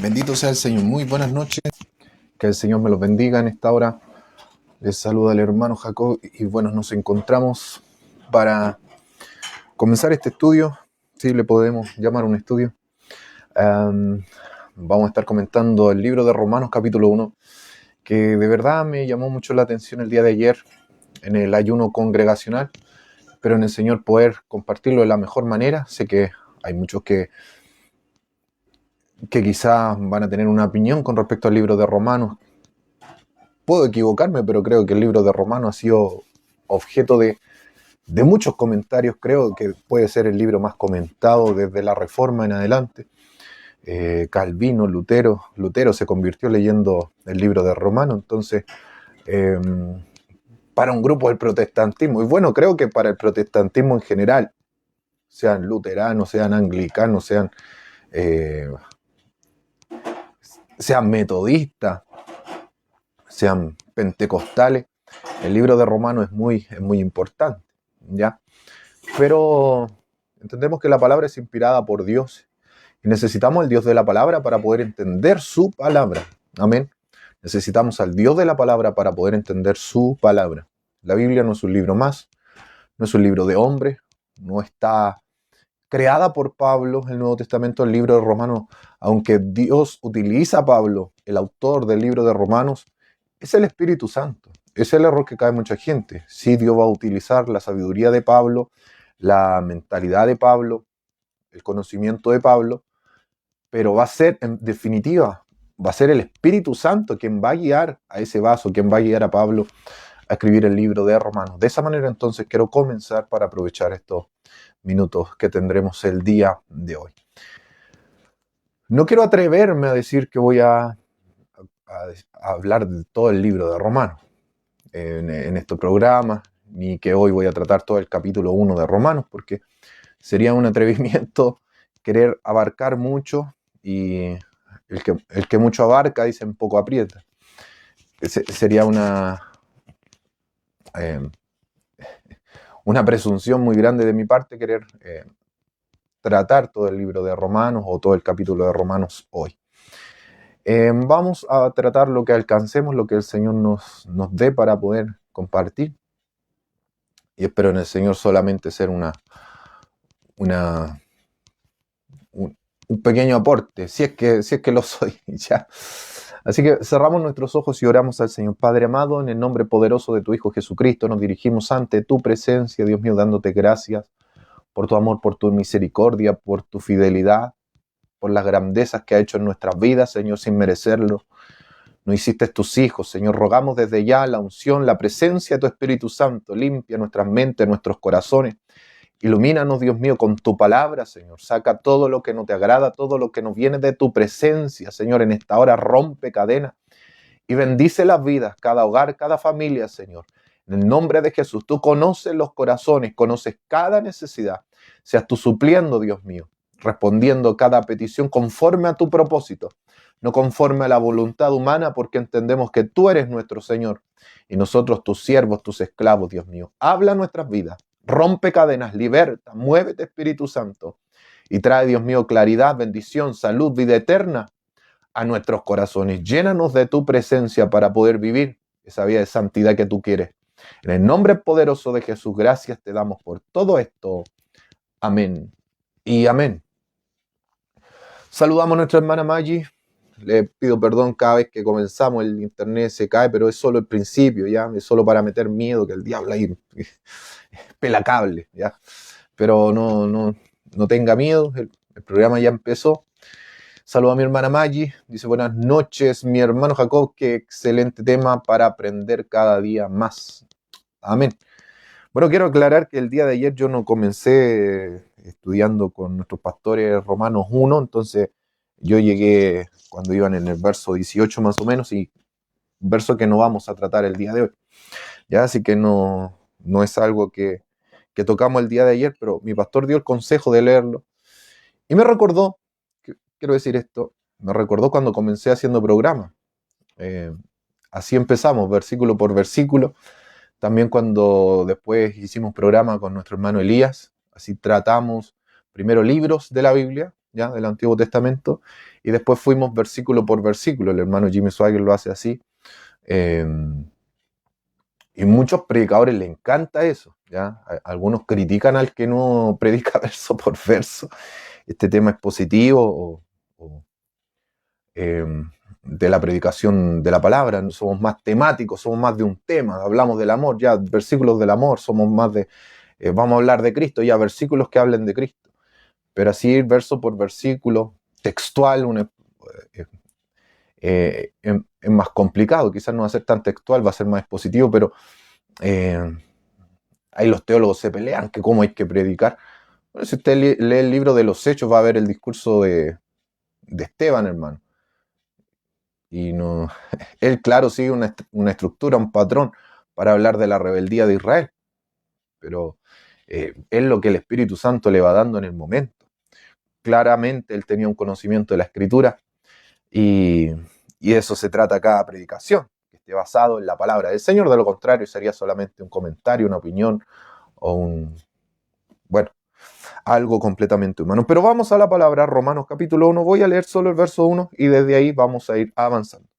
Bendito sea el Señor. Muy buenas noches. Que el Señor me los bendiga en esta hora. Les saluda el hermano Jacob y bueno, nos encontramos para comenzar este estudio, si le podemos llamar un estudio. Vamos a estar comentando el libro de Romanos capítulo 1, que de verdad me llamó mucho la atención el día de ayer en el ayuno congregacional, pero en el Señor poder compartirlo de la mejor manera. Sé que hay muchos que quizás van a tener una opinión con respecto al libro de Romanos. Puedo equivocarme, pero creo que el libro de Romanos ha sido objeto de muchos comentarios. Creo que puede ser el libro más comentado desde la Reforma en adelante. Calvino, Lutero se convirtió leyendo el libro de Romanos. Entonces, para un grupo del protestantismo, y bueno, creo que para el protestantismo en general, sean luteranos, sean anglicanos, sean metodistas, sean pentecostales, el libro de Romanos es muy importante, ¿ya? Pero entendemos que la palabra es inspirada por Dios y necesitamos al Dios de la palabra para poder entender su palabra. Amén. Necesitamos al Dios de la palabra para poder entender su palabra. La Biblia no es un libro más, no es un libro de hombre, no está creada por Pablo, el Nuevo Testamento, el libro de Romanos, aunque Dios utiliza a Pablo, el autor del libro de Romanos, es el Espíritu Santo. Es el error que cae mucha gente. Sí, Dios va a utilizar la sabiduría de Pablo, la mentalidad de Pablo, el conocimiento de Pablo, pero va a ser, en definitiva, va a ser el Espíritu Santo quien va a guiar a ese vaso, quien va a guiar a Pablo a escribir el libro de Romanos. De esa manera, entonces, quiero comenzar para aprovechar estos minutos que tendremos el día de hoy. No quiero atreverme a decir que voy a hablar de todo el libro de Romanos en este programa, ni que hoy voy a tratar todo el capítulo 1 de Romanos, porque sería un atrevimiento querer abarcar mucho, y el que mucho abarca, dicen, poco aprieta. Sería una presunción muy grande de mi parte querer tratar todo el libro de Romanos o todo el capítulo de Romanos hoy. Vamos a tratar lo que alcancemos, lo que el Señor nos dé para poder compartir, y espero en el Señor solamente ser un pequeño aporte, si es que lo soy, ya. Así que cerramos nuestros ojos y oramos al Señor. Padre amado, en el nombre poderoso de tu Hijo Jesucristo, nos dirigimos ante tu presencia, Dios mío, dándote gracias por tu amor, por tu misericordia, por tu fidelidad, por las grandezas que ha hecho en nuestras vidas, Señor, sin merecerlo. Nos hiciste tus hijos, Señor. Rogamos desde ya la unción, la presencia de tu Espíritu Santo. Limpia nuestras mentes, nuestros corazones. Ilumínanos, Dios mío, con tu palabra, Señor. Saca todo lo que no te agrada, todo lo que no viene de tu presencia, Señor. En esta hora rompe cadenas y bendice las vidas, cada hogar, cada familia, Señor. En el nombre de Jesús, tú conoces los corazones, conoces cada necesidad. Seas tú supliendo, Dios mío, respondiendo cada petición conforme a tu propósito, no conforme a la voluntad humana, porque entendemos que tú eres nuestro Señor y nosotros tus siervos, tus esclavos, Dios mío. Habla nuestras vidas, rompe cadenas, liberta, muévete, Espíritu Santo, y trae, Dios mío, claridad, bendición, salud, vida eterna a nuestros corazones. Llénanos de tu presencia para poder vivir esa vida de santidad que tú quieres. En el nombre poderoso de Jesús, gracias te damos por todo esto. Amén y amén. Saludamos a nuestra hermana Maggie. Le pido perdón cada vez que comenzamos, el internet se cae, pero es solo el principio, ¿ya? Es solo para meter miedo, que el diablo ahí pela cable, ¿ya? Pero no tenga miedo, el programa ya empezó. Saludo a mi hermana Maggie, dice buenas noches, mi hermano Jacob, qué excelente tema para aprender cada día más. Amén. Bueno, quiero aclarar que el día de ayer yo no comencé estudiando con nuestros pastores Romanos 1, entonces yo llegué cuando iban en el verso 18 más o menos, y verso que no vamos a tratar el día de hoy. Ya, así que no es algo que tocamos el día de ayer, pero mi pastor dio el consejo de leerlo. Y me recordó, quiero decir esto, me recordó cuando comencé haciendo programas. Así empezamos, versículo por versículo. También cuando después hicimos programa con nuestro hermano Elías, así tratamos primero libros de la Biblia, ¿ya? Del Antiguo Testamento, y después fuimos versículo por versículo. El hermano Jimmy Swaggart lo hace así. Y muchos predicadores les encanta eso, ¿ya? Algunos critican al que no predica verso por verso. Este tema expositivo de la predicación de la palabra. Somos más temáticos, somos más de un tema. Hablamos del amor, ya versículos del amor, somos más de... vamos a hablar de Cristo, ya versículos que hablen de Cristo. Pero así ir verso por versículo, textual, es más complicado. Quizás no va a ser tan textual, va a ser más expositivo, pero ahí los teólogos se pelean que cómo hay que predicar. Bueno, si usted lee el libro de los Hechos, va a ver el discurso de Esteban, hermano. Y no, él, claro, sigue una estructura, un patrón para hablar de la rebeldía de Israel. Pero es lo que el Espíritu Santo le va dando en el momento. Claramente él tenía un conocimiento de la Escritura y de eso se trata cada predicación, que esté basado en la palabra del Señor. De lo contrario sería solamente un comentario, una opinión o algo completamente humano. Pero vamos a la palabra, Romanos capítulo 1. Voy a leer solo el verso 1 y desde ahí vamos a ir avanzando.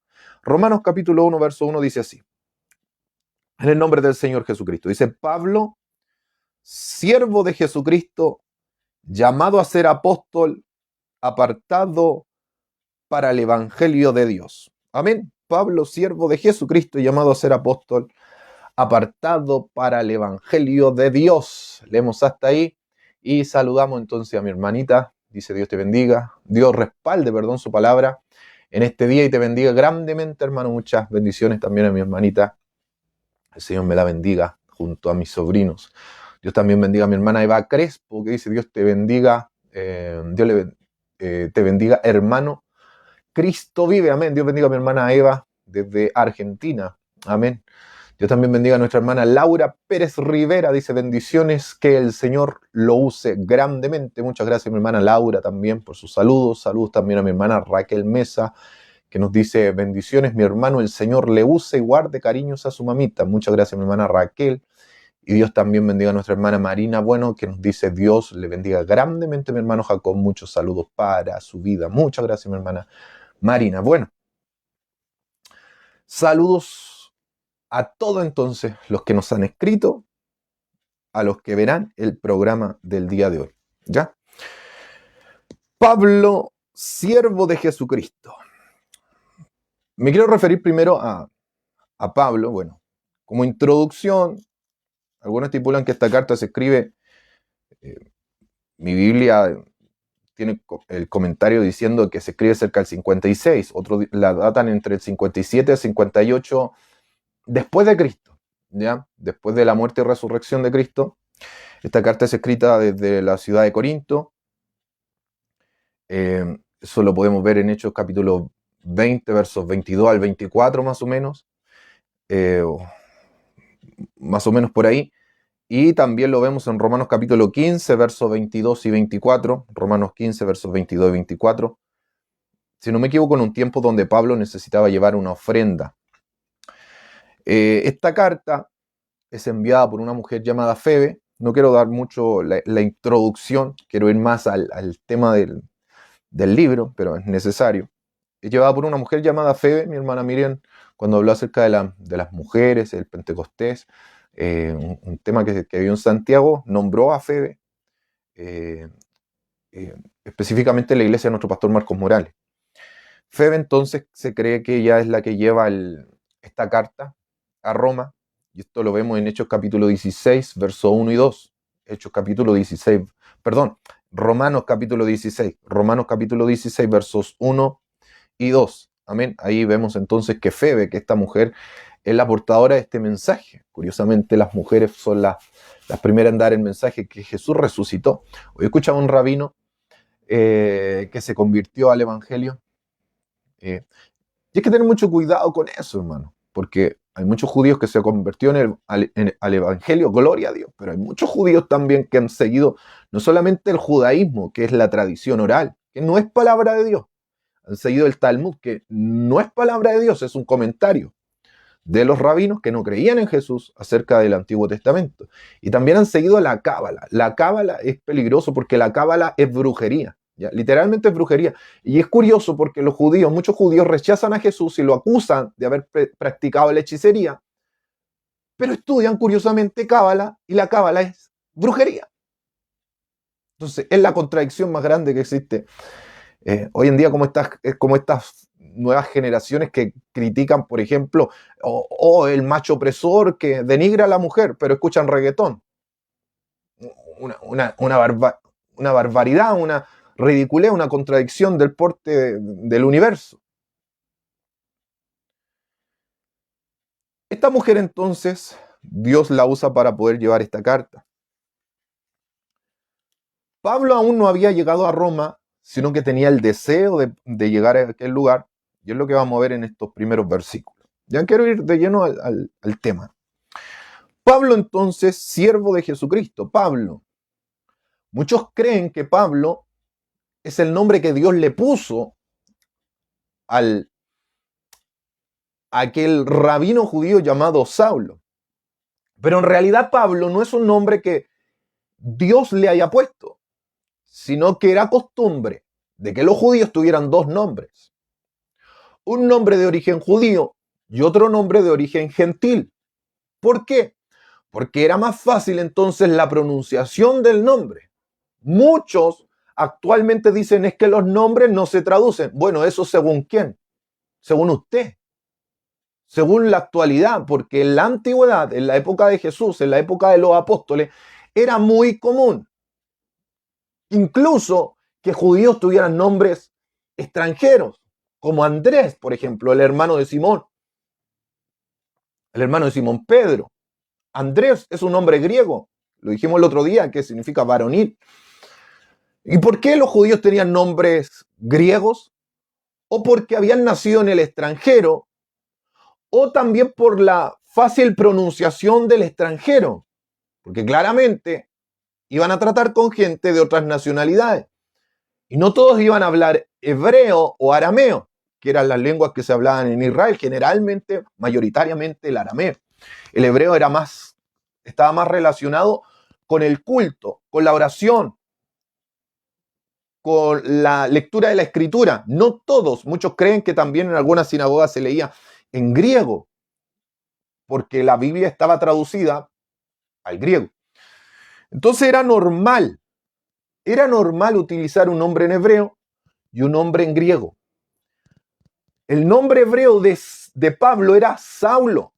Romanos capítulo 1, verso 1 dice así: en el nombre del Señor Jesucristo. Dice: Pablo, siervo de Jesucristo, llamado a ser apóstol, apartado para el evangelio de Dios. Amén. Pablo, siervo de Jesucristo, llamado a ser apóstol, apartado para el evangelio de Dios. Leemos hasta ahí y saludamos entonces a mi hermanita. Dice: Dios te bendiga, Dios respalde, su palabra en este día y te bendiga grandemente, hermano. Muchas bendiciones también a mi hermanita. El Señor me la bendiga junto a mis sobrinos. Dios también bendiga a mi hermana Eva Crespo, que dice: Dios te bendiga, te bendiga, hermano. Cristo vive, amén. Dios bendiga a mi hermana Eva desde Argentina, amén. Dios también bendiga a nuestra hermana Laura Pérez Rivera, dice: bendiciones, que el Señor lo use grandemente. Muchas gracias a mi hermana Laura también por sus saludos. Saludos también a mi hermana Raquel Mesa, que nos dice: bendiciones, mi hermano, el Señor le use y guarde cariños a su mamita. Muchas gracias a mi hermana Raquel. Y Dios también bendiga a nuestra hermana Marina, que nos dice: Dios le bendiga grandemente a mi hermano Jacob. Muchos saludos para su vida. Muchas gracias, mi hermana Marina. Saludos a todos entonces los que nos han escrito, a los que verán el programa del día de hoy. ¿Ya? Pablo, siervo de Jesucristo. Me quiero referir primero a Pablo. Como introducción, algunos estipulan que esta carta se escribe, mi Biblia tiene el comentario diciendo que se escribe cerca del 56, otros la datan entre el 57 y el 58 después de Cristo, ¿ya? Después de la muerte y resurrección de Cristo. Esta carta es escrita desde la ciudad de Corinto. Eso lo podemos ver en Hechos capítulo 20, versos 22 al 24 más o menos. Más o menos por ahí. Y también lo vemos en Romanos capítulo 15, versos 22 y 24. Romanos 15, versos 22 y 24. Si no me equivoco, en un tiempo donde Pablo necesitaba llevar una ofrenda. Esta carta es enviada por una mujer llamada Febe. No quiero dar mucho la introducción, quiero ir más al tema del libro, pero es necesario. Es llevada por una mujer llamada Febe. Mi hermana Miriam, cuando habló acerca de las mujeres, el Pentecostés, un tema que vio en Santiago, nombró a Febe, específicamente en la iglesia de nuestro pastor Marcos Morales. Febe entonces se cree que ella es la que lleva esta carta a Roma, y esto lo vemos en Hechos capítulo 16, verso 1 y 2. Hechos capítulo 16, Romanos capítulo 16, versos 1 y 2. Amén. Ahí vemos entonces que Febe, que esta mujer, es la portadora de este mensaje. Curiosamente, las mujeres son las primeras en dar el mensaje que Jesús resucitó. Hoy escuchaba un rabino que se convirtió al evangelio. Y hay que tener mucho cuidado con eso, hermano, porque hay muchos judíos que se convirtieron al evangelio, gloria a Dios, pero hay muchos judíos también que han seguido no solamente el judaísmo, que es la tradición oral, que no es palabra de Dios. Han seguido el Talmud, que no es palabra de Dios, es un comentario de los rabinos que no creían en Jesús acerca del Antiguo Testamento. Y también han seguido la cábala. La cábala es peligroso porque la cábala es brujería. ¿ya? Literalmente es brujería. Y es curioso porque muchos judíos rechazan a Jesús y lo acusan de haber practicado la hechicería, pero estudian curiosamente Cábala y la Cábala es brujería. Entonces, es la contradicción más grande que existe hoy en día, como estas nuevas generaciones que critican, por ejemplo, el macho opresor que denigra a la mujer, pero escuchan reggaetón. Una barbaridad, una ridiculez, una contradicción del porte del universo. Esta mujer entonces, Dios la usa para poder llevar esta carta. Pablo aún no había llegado a Roma, sino que tenía el deseo de llegar a aquel lugar, y es lo que vamos a ver en estos primeros versículos. Ya quiero ir de lleno al tema. Pablo entonces, siervo de Jesucristo. Pablo. Muchos creen que Pablo es el nombre que Dios le puso a aquel rabino judío llamado Saulo. Pero en realidad Pablo no es un nombre que Dios le haya puesto, sino que era costumbre de que los judíos tuvieran dos nombres. Un nombre de origen judío y otro nombre de origen gentil. ¿Por qué? Porque era más fácil entonces la pronunciación del nombre. Muchos actualmente dicen es que los nombres no se traducen. Bueno, eso según quién, según usted, según la actualidad, porque en la antigüedad, en la época de Jesús, en la época de los apóstoles, era muy común. Incluso que judíos tuvieran nombres extranjeros, como Andrés, por ejemplo, el hermano de Simón Pedro. Andrés es un nombre griego, lo dijimos el otro día, que significa varonil. ¿Y por qué los judíos tenían nombres griegos? O porque habían nacido en el extranjero, o también por la fácil pronunciación del extranjero, porque claramente iban a tratar con gente de otras nacionalidades. Y no todos iban a hablar hebreo o arameo, que eran las lenguas que se hablaban en Israel, generalmente, mayoritariamente el arameo. El hebreo estaba más relacionado con el culto, con la oración, con la lectura de la escritura. No todos, muchos creen que también en algunas sinagogas se leía en griego, porque la Biblia estaba traducida al griego. Entonces era normal utilizar un nombre en hebreo y un nombre en griego. El nombre hebreo de Pablo era Saulo,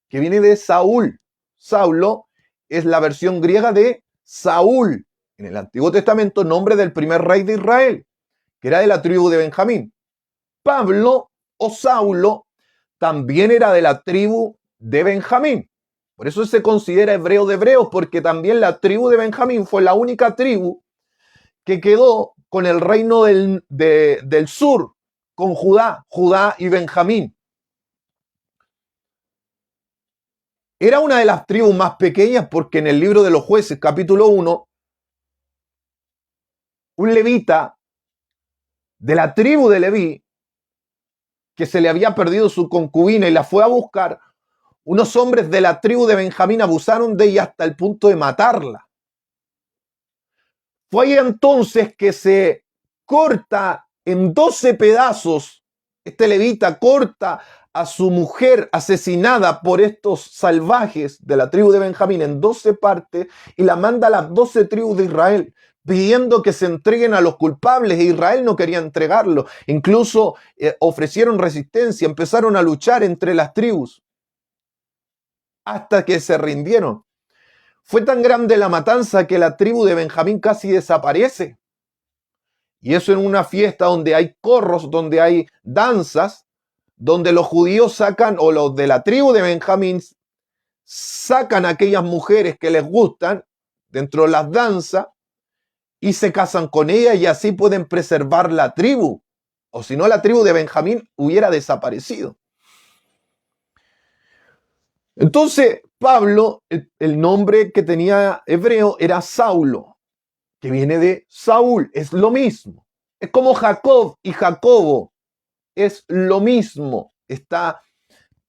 que viene de Saúl. Saulo es la versión griega de Saúl, en el Antiguo Testamento, nombre del primer rey de Israel, que era de la tribu de Benjamín. Pablo o Saulo también era de la tribu de Benjamín. Por eso se considera hebreo de hebreos, porque también la tribu de Benjamín fue la única tribu que quedó con el reino del sur, con Judá y Benjamín. Era una de las tribus más pequeñas porque en el libro de los Jueces, capítulo 1, un levita de la tribu de Leví, que se le había perdido su concubina y la fue a buscar, unos hombres de la tribu de Benjamín abusaron de ella hasta el punto de matarla. Fue ahí entonces que se corta en 12 pedazos, este levita corta a su mujer asesinada por estos salvajes de la tribu de Benjamín en 12 partes y la manda a las 12 tribus de Israel, pidiendo que se entreguen a los culpables, e Israel no quería entregarlo. Incluso ofrecieron resistencia, empezaron a luchar entre las tribus hasta que se rindieron. Fue tan grande la matanza que la tribu de Benjamín casi desaparece. Y eso en una fiesta donde hay corros, donde hay danzas, donde los judíos sacan, o los de la tribu de Benjamín, sacan a aquellas mujeres que les gustan dentro de las danzas y se casan con ellas y así pueden preservar la tribu. O si no, la tribu de Benjamín hubiera desaparecido. Entonces, Pablo, el nombre que tenía hebreo era Saulo, que viene de Saúl, es lo mismo. Es como Jacob y Jacobo, es lo mismo, está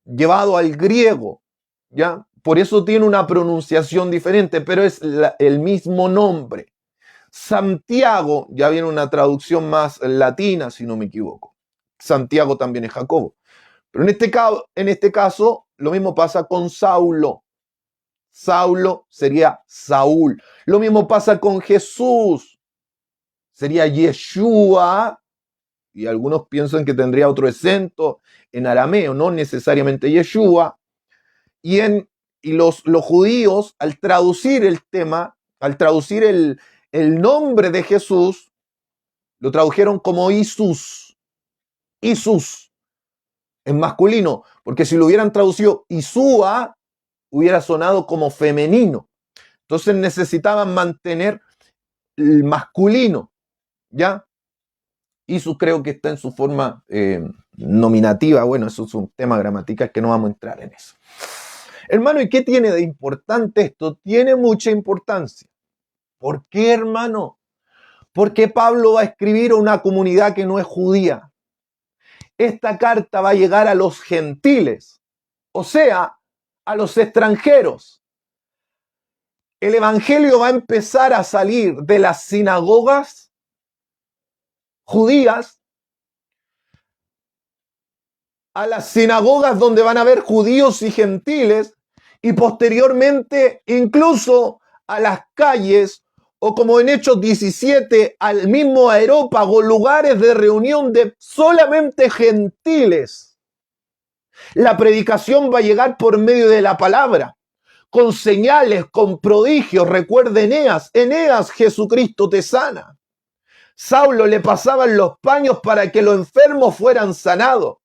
llevado al griego, ¿ya? Por eso tiene una pronunciación diferente, pero es el mismo nombre. Santiago, ya viene una traducción más latina, si no me equivoco. Santiago también es Jacobo. Pero en este caso, lo mismo pasa con Saulo. Saulo sería Saúl. Lo mismo pasa con Jesús. Sería Yeshua. Y algunos piensan que tendría otro acento en arameo, no necesariamente Yeshua. Y los judíos, al traducir el tema, al traducir el nombre de Jesús, lo tradujeron como Jesús. Jesús en masculino, porque si lo hubieran traducido Isúa, hubiera sonado como femenino. Entonces necesitaban mantener el masculino, ¿ya? Jesús creo que está en su forma nominativa. Bueno, eso es un tema gramatical que no vamos a entrar en eso. Hermano, ¿y qué tiene de importante esto? Tiene mucha importancia. ¿Por qué, hermano? Porque Pablo va a escribir a una comunidad que no es judía. Esta carta va a llegar a los gentiles, o sea, a los extranjeros. El evangelio va a empezar a salir de las sinagogas judías a las sinagogas donde van a haber judíos y gentiles, y posteriormente incluso a las calles, o como en Hechos 17, al mismo aerópago, lugares de reunión de solamente gentiles. La predicación va a llegar por medio de la palabra, con señales, con prodigios. Recuerda Eneas, Jesucristo te sana. Saulo le pasaban los paños para que los enfermos fueran sanados.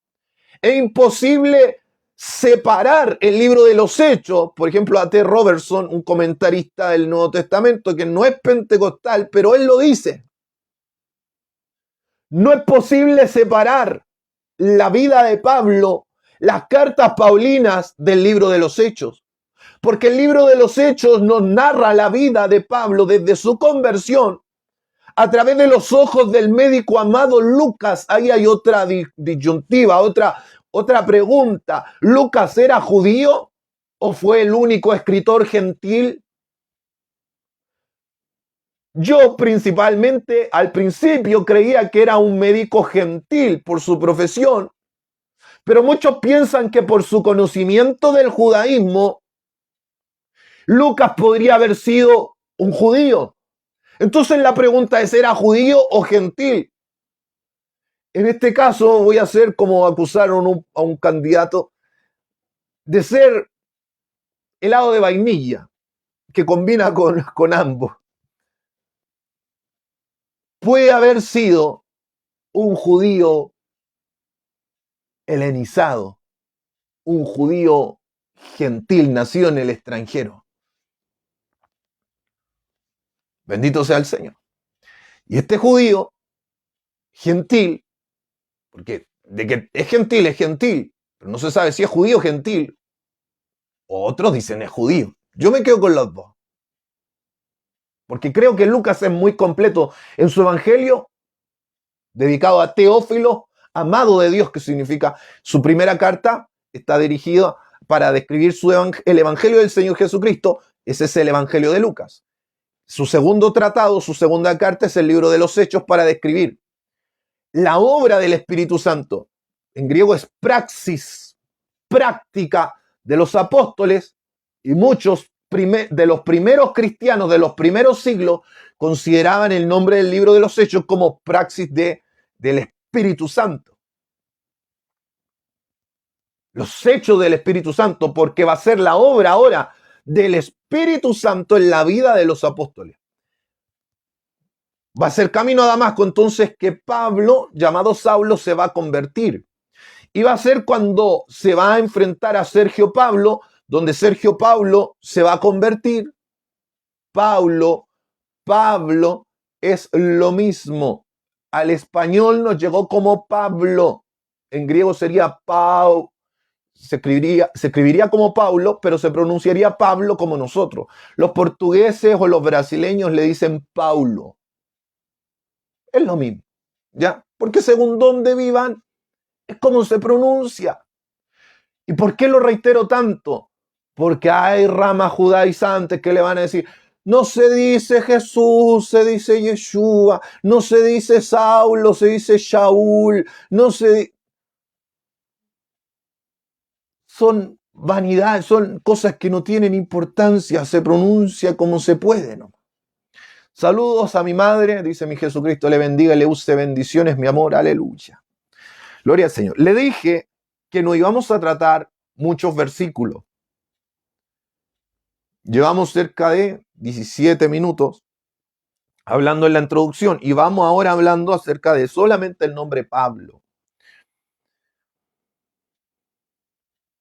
Es imposible separar el libro de los Hechos. Por ejemplo, A.T. Robertson, un comentarista del Nuevo Testamento que no es pentecostal, pero él lo dice. No es posible separar la vida de Pablo, las cartas paulinas, del libro de los Hechos. Porque el libro de los Hechos nos narra la vida de Pablo desde su conversión a través de los ojos del médico amado Lucas. Ahí hay otra disyuntiva, otra pregunta. ¿Lucas era judío o fue el único escritor gentil? Yo principalmente al principio creía que era un médico gentil por su profesión, pero muchos piensan que por su conocimiento del judaísmo, Lucas podría haber sido un judío. Entonces la pregunta es, ¿era judío o gentil? En este caso voy a hacer como acusaron a un candidato de ser helado de vainilla, que combina con ambos. Puede haber sido un judío helenizado, un judío gentil, nacido en el extranjero. Bendito sea el Señor. Y este judío gentil, porque de que es gentil, pero no se sabe si es judío o gentil. Otros dicen es judío. Yo me quedo con los dos. Porque creo que Lucas es muy completo en su evangelio, dedicado a Teófilo, amado de Dios, que significa su primera carta, está dirigida para describir el evangelio del Señor Jesucristo. Ese es el evangelio de Lucas. Su segundo tratado, su segunda carta, es el libro de los Hechos, para describir la obra del Espíritu Santo. En griego es praxis, práctica de los apóstoles, y muchos de los primeros cristianos de los primeros siglos consideraban el nombre del libro de los Hechos como praxis del Espíritu Santo. Los hechos del Espíritu Santo, porque va a ser la obra ahora del Espíritu Santo en la vida de los apóstoles. Va a ser camino a Damasco, entonces, que Pablo, llamado Saulo, se va a convertir. Y va a ser cuando se va a enfrentar a Sergio Pablo, donde Sergio Pablo se va a convertir. Pablo es lo mismo. Al español nos llegó como Pablo. En griego sería Pau. Se escribiría como Paulo, pero se pronunciaría Pablo como nosotros. Los portugueses o los brasileños le dicen Paulo. Es lo mismo, ¿ya? Porque según donde vivan, es como se pronuncia. ¿Y por qué lo reitero tanto? Porque hay ramas judaizantes que le van a decir, No se dice Jesús, se dice Yeshua. No se dice Saulo, se dice Shaul. No se... Son vanidades, son cosas que no tienen importancia. Se pronuncia como se puede, ¿no? Saludos a mi madre, dice mi Jesucristo, le bendiga, le use bendiciones, mi amor, aleluya. Gloria al Señor. Le dije que no íbamos a tratar muchos versículos. Llevamos cerca de 17 minutos hablando en la introducción y vamos ahora hablando acerca de solamente el nombre Pablo.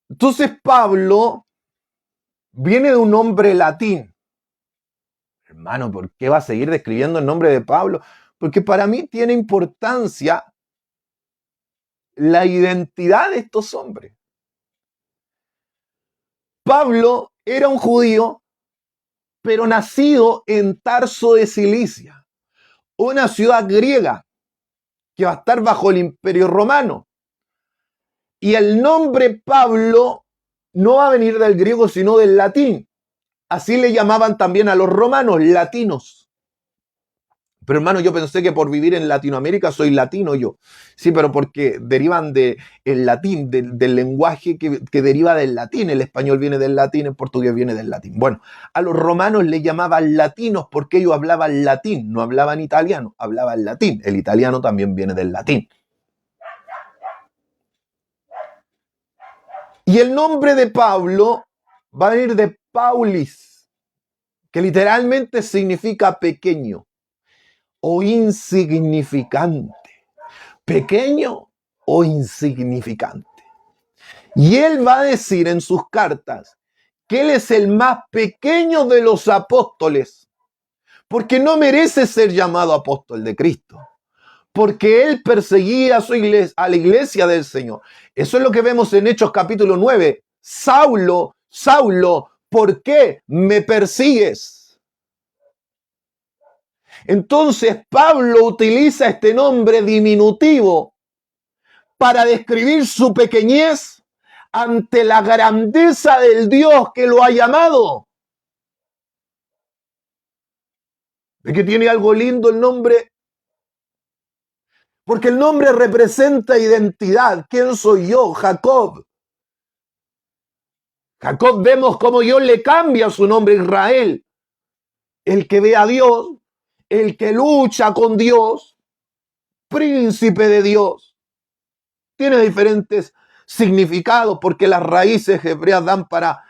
Entonces Pablo viene de un nombre latín. Hermano, ¿por qué va a seguir describiendo el nombre de Pablo? Porque para mí tiene importancia la identidad de estos hombres. Pablo era un judío, pero nacido en Tarso de Cilicia, una ciudad griega que va a estar bajo el Imperio Romano. Y el nombre Pablo no va a venir del griego, sino del latín. Así le llamaban también a los romanos, latinos. Pero hermano, yo pensé que por vivir en Latinoamérica soy latino yo. Sí, pero porque derivan del latín, del lenguaje que deriva del latín. El español viene del latín, el portugués viene del latín. Bueno, a los romanos le llamaban latinos porque ellos hablaban latín, no hablaban italiano, hablaban latín. El italiano también viene del latín. Y el nombre de Pablo va a venir de Paulis, que literalmente significa pequeño o insignificante. Pequeño o insignificante. Y él va a decir en sus cartas que él es el más pequeño de los apóstoles, porque no merece ser llamado apóstol de Cristo, porque él perseguía a la iglesia del Señor. Eso es lo que vemos en Hechos capítulo 9. Saulo, Saulo, ¿por qué me persigues? Entonces Pablo utiliza este nombre diminutivo para describir su pequeñez ante la grandeza del Dios que lo ha llamado. ¿De que tiene algo lindo el nombre? Porque el nombre representa identidad. ¿Quién soy yo? Jacob. Jacob vemos cómo Dios le cambia su nombre a Israel. El que ve a Dios, el que lucha con Dios, príncipe de Dios. Tiene diferentes significados porque las raíces hebreas dan para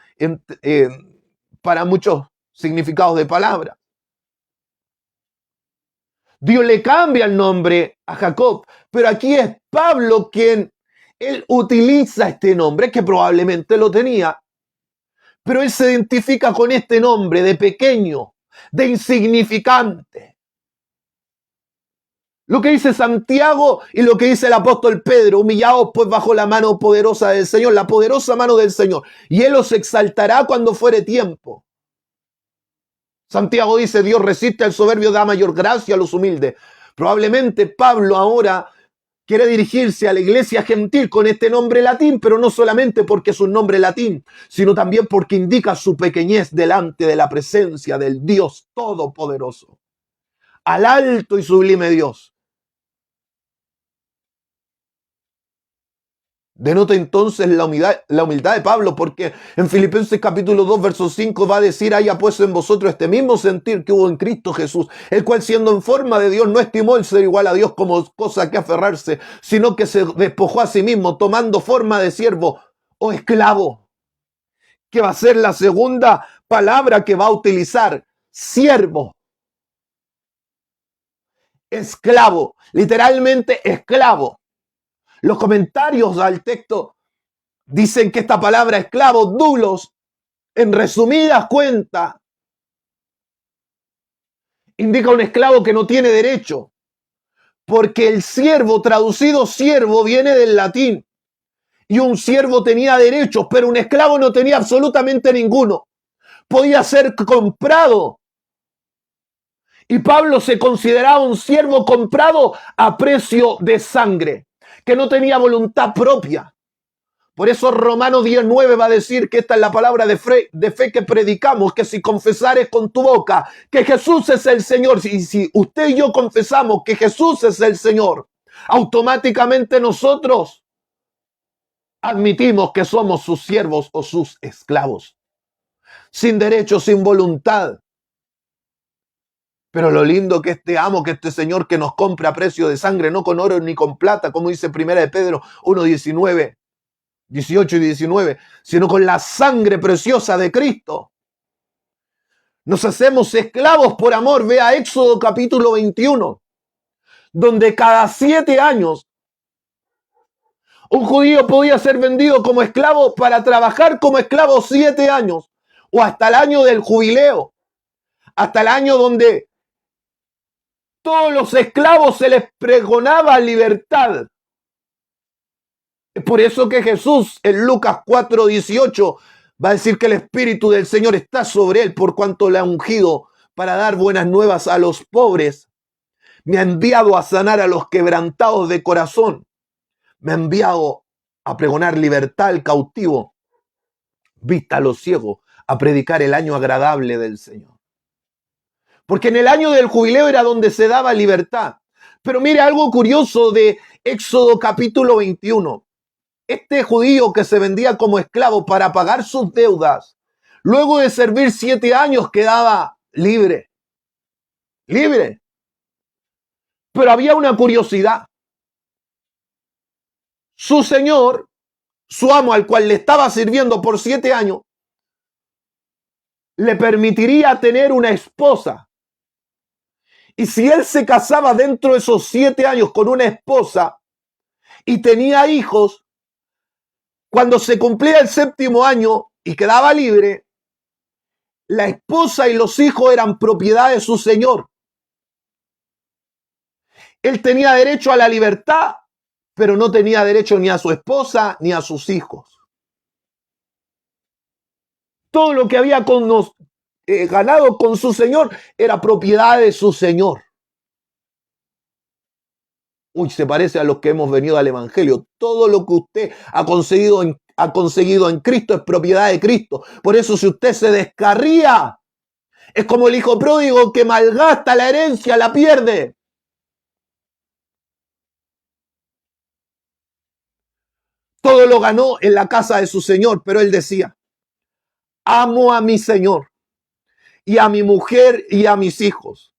muchos significados de palabra. Dios le cambia el nombre a Jacob, pero aquí es Pablo quien él utiliza este nombre, que probablemente lo tenía, pero él se identifica con este nombre de pequeño, de insignificante. Lo que dice Santiago y lo que dice el apóstol Pedro: humillaos pues bajo la mano poderosa del Señor, la poderosa mano del Señor, y Él os exaltará cuando fuere tiempo. Santiago dice: Dios resiste al soberbio, da mayor gracia a los humildes. Probablemente Pablo ahora quiere dirigirse a la iglesia gentil con este nombre latín, pero no solamente porque es un nombre latín, sino también porque indica su pequeñez delante de la presencia del Dios Todopoderoso, al alto y sublime Dios. Denota entonces la humildad de Pablo, porque en Filipenses capítulo 2, verso 5 va a decir: haya pues en vosotros este mismo sentir que hubo en Cristo Jesús, el cual siendo en forma de Dios no estimó el ser igual a Dios como cosa que aferrarse, sino que se despojó a sí mismo, tomando forma de siervo o esclavo, que va a ser la segunda palabra que va a utilizar: siervo, esclavo, literalmente esclavo. Los comentarios al texto dicen que esta palabra esclavo, doulos, en resumidas cuentas, indica un esclavo que no tiene derecho, porque el siervo, traducido siervo, viene del latín, y un siervo tenía derechos, pero un esclavo no tenía absolutamente ninguno. Podía ser comprado, y Pablo se consideraba un siervo comprado a precio de sangre, que no tenía voluntad propia. Por eso Romanos 10:9 va a decir que esta es la palabra de fe que predicamos, que si confesares con tu boca que Jesús es el Señor, y si usted y yo confesamos que Jesús es el Señor, automáticamente nosotros admitimos que somos sus siervos o sus esclavos, sin derecho, sin voluntad. Pero lo lindo que este amo, que este Señor que nos compra a precio de sangre, no con oro ni con plata, como dice 1 de Pedro 1:19, 18 y 19, sino con la sangre preciosa de Cristo. Nos hacemos esclavos por amor. Vea Éxodo capítulo 21, donde cada 7 años un judío podía ser vendido como esclavo para trabajar como esclavo 7 años, o hasta el año del jubileo, hasta el año donde todos los esclavos se les pregonaba libertad. Es por eso que Jesús en Lucas 4:18 va a decir que el Espíritu del Señor está sobre él por cuanto le ha ungido para dar buenas nuevas a los pobres. Me ha enviado a sanar a los quebrantados de corazón. Me ha enviado a pregonar libertad al cautivo, vista a los ciegos, a predicar el año agradable del Señor. Porque en el año del jubileo era donde se daba libertad. Pero mire algo curioso de Éxodo capítulo 21. Este judío que se vendía como esclavo para pagar sus deudas, luego de servir 7 años quedaba libre. Libre. Pero había una curiosidad. Su señor, su amo al cual le estaba sirviendo por 7 años, le permitiría tener una esposa. Y si él se casaba dentro de esos 7 años con una esposa y tenía hijos, cuando se cumplía el 7º año y quedaba libre, la esposa y los hijos eran propiedad de su señor. Él tenía derecho a la libertad, pero no tenía derecho ni a su esposa ni a sus hijos. Todo lo que había ganado con su señor era propiedad de su señor. Uy, se parece a los que hemos venido al Evangelio. Todo lo que usted ha conseguido en Cristo es propiedad de Cristo. Por eso si usted se descarría, es como el hijo pródigo que malgasta la herencia, la pierde. Todo lo ganó en la casa de su señor, pero él decía, amo a mi señor y a mi mujer y a mis hijos.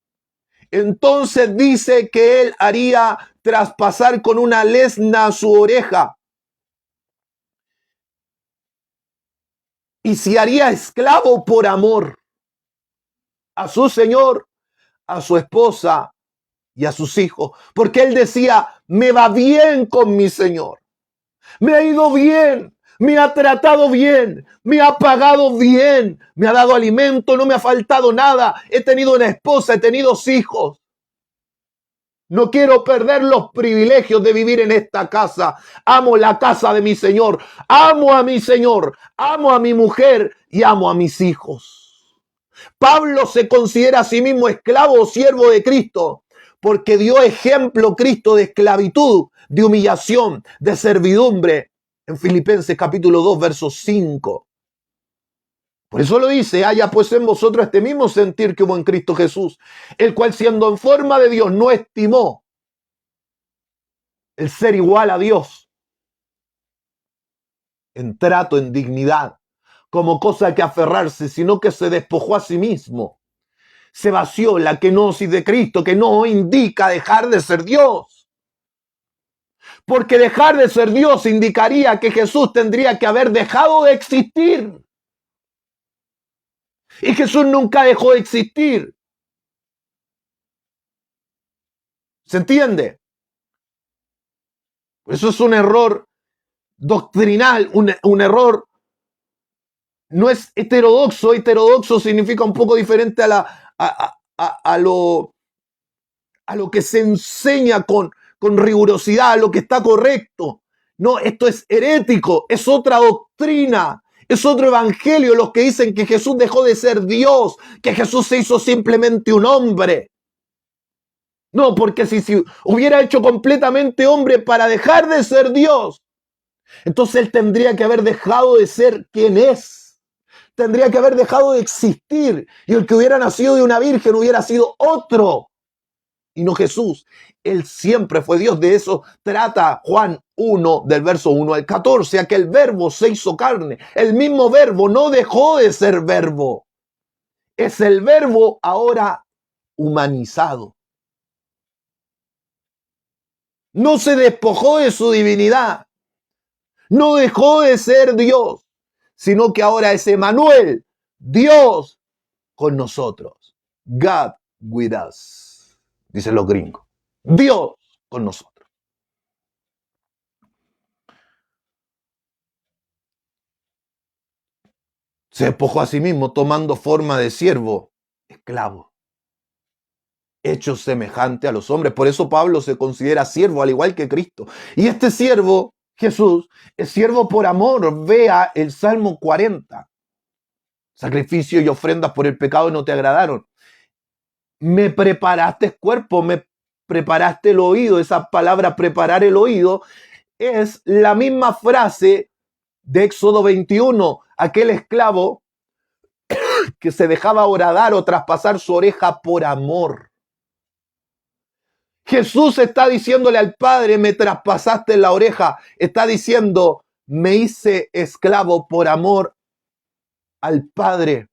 Entonces dice que él haría traspasar con una lesna su oreja y se haría esclavo por amor a su señor, a su esposa y a sus hijos. Porque él decía, me va bien con mi señor, me ha ido bien, me ha tratado bien, me ha pagado bien, me ha dado alimento, no me ha faltado nada, he tenido una esposa, he tenido hijos. No quiero perder los privilegios de vivir en esta casa. Amo la casa de mi Señor. Amo a mi Señor. Amo a mi mujer y amo a mis hijos. Pablo se considera a sí mismo esclavo o siervo de Cristo porque dio ejemplo Cristo de esclavitud, de humillación, de servidumbre en Filipenses capítulo 2, verso 5. Por eso lo dice, haya pues en vosotros este mismo sentir que hubo en Cristo Jesús, el cual siendo en forma de Dios no estimó el ser igual a Dios en trato, en dignidad, como cosa que aferrarse, sino que se despojó a sí mismo. Se vació la kenosis de Cristo, que no indica dejar de ser Dios. Porque dejar de ser Dios indicaría que Jesús tendría que haber dejado de existir. Y Jesús nunca dejó de existir. ¿Se entiende? Eso es un error doctrinal, un error. No es heterodoxo. Heterodoxo significa un poco diferente a lo que se enseña con rigurosidad, a lo que está correcto. No, esto es herético, es otra doctrina. Es otro evangelio los que dicen que Jesús dejó de ser Dios, que Jesús se hizo simplemente un hombre. No, porque si hubiera hecho completamente hombre para dejar de ser Dios, Entonces él tendría que haber dejado de ser quien es. Tendría que haber dejado de existir. Y el que hubiera nacido de una virgen hubiera sido otro. Y no Jesús. Él siempre fue Dios. De eso trata Juan 1, del verso 1 al 14. Aquel verbo se hizo carne. El mismo verbo no dejó de ser verbo. Es el verbo ahora humanizado. No se despojó de su divinidad. No dejó de ser Dios, sino que ahora es Emmanuel, Dios con nosotros. God with us, dicen los gringos. Dios con nosotros. Se despojó a sí mismo tomando forma de siervo, esclavo, hecho semejante a los hombres. Por eso Pablo se considera siervo, al igual que Cristo. Y este siervo, Jesús, es siervo por amor. Vea el Salmo 40. Sacrificio y ofrendas por el pecado no te agradaron. Me preparaste cuerpo, me preparaste el oído. Esa palabra preparar el oído es la misma frase de Éxodo 21. Aquel esclavo que se dejaba horadar o traspasar su oreja por amor. Jesús está diciéndole al Padre, me traspasaste la oreja. Está diciendo, me hice esclavo por amor al Padre.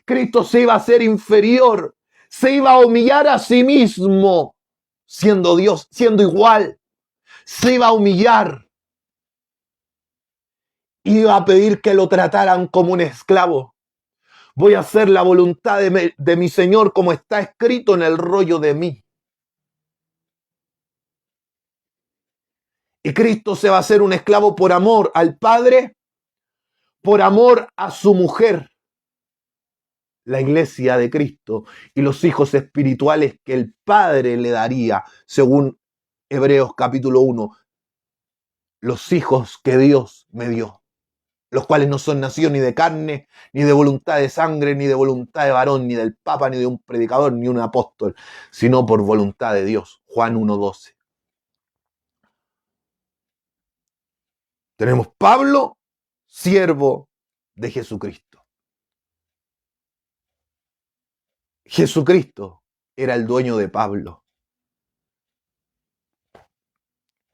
Cristo se iba a hacer inferior, se iba a humillar a sí mismo, siendo Dios, siendo igual. Se iba a humillar. Iba a pedir que lo trataran como un esclavo. Voy a hacer la voluntad de mi Señor como está escrito en el rollo de mí. Y Cristo se va a hacer un esclavo por amor al Padre, por amor a su mujer, la iglesia de Cristo, y los hijos espirituales que el Padre le daría, según Hebreos capítulo 1, los hijos que Dios me dio, los cuales no son nacidos ni de carne, ni de voluntad de sangre, ni de voluntad de varón, ni del Papa, ni de un predicador, ni un apóstol, sino por voluntad de Dios. Juan 1:12. Tenemos Pablo, siervo de Jesucristo. Jesucristo era el dueño de Pablo.